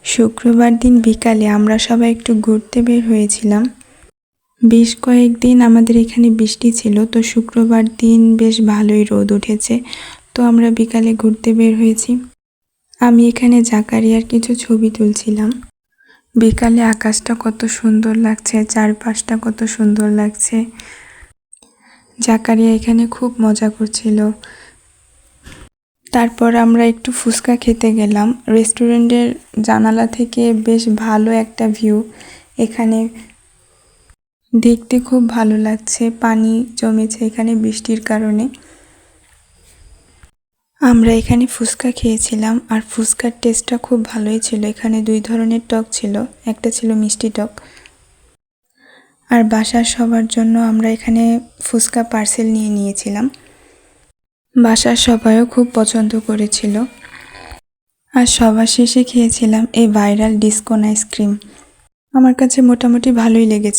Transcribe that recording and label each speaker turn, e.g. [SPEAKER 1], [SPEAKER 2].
[SPEAKER 1] শুক্রবার দিন বিকালে আমরা সবাই একটু ঘুরতে বের হয়েছিলাম। বেশ কয়েকদিন আমাদের এখানে বৃষ্টি ছিল, তো শুক্রবার দিন বেশ ভালোই রোদ উঠেছে, তো আমরা বিকালে ঘুরতে বের হয়েছি। আমি এখানে জাকারিয়ার কিছু ছবি তুলছিলাম। বিকালে আকাশটা কত সুন্দর লাগছে, চারপাশটা কত সুন্দর লাগছে। জাকারিয়া এখানে খুব মজা করছিল। তারপর আমরা একটু ফুচকা খেতে গেলাম। রেস্টুরেন্টের জানালা থেকে বেশ ভালো একটা ভিউ। এখানে দেখতে খুব ভালো লাগছে, পানি জমেছে এখানে বৃষ্টির কারণে। আমরা এখানে ফুচকা খেয়েছিলাম, আর ফুচকার টেস্টটা খুব ভালোই ছিল। এখানে 2 ধরনের টক ছিল, একটা ছিল মিষ্টি টক। আর বাসার সবার জন্য আমরা এখানে ফুচকা পার্সেল নিয়ে নিয়েছিলাম। বাসার সবাইও খুব পছন্দ করেছিল। আর সবার শেষে খেয়েছিলাম এই ভাইরাল ডিসকন আইসক্রিম। আমার কাছে মোটামুটি ভালোই লেগেছে।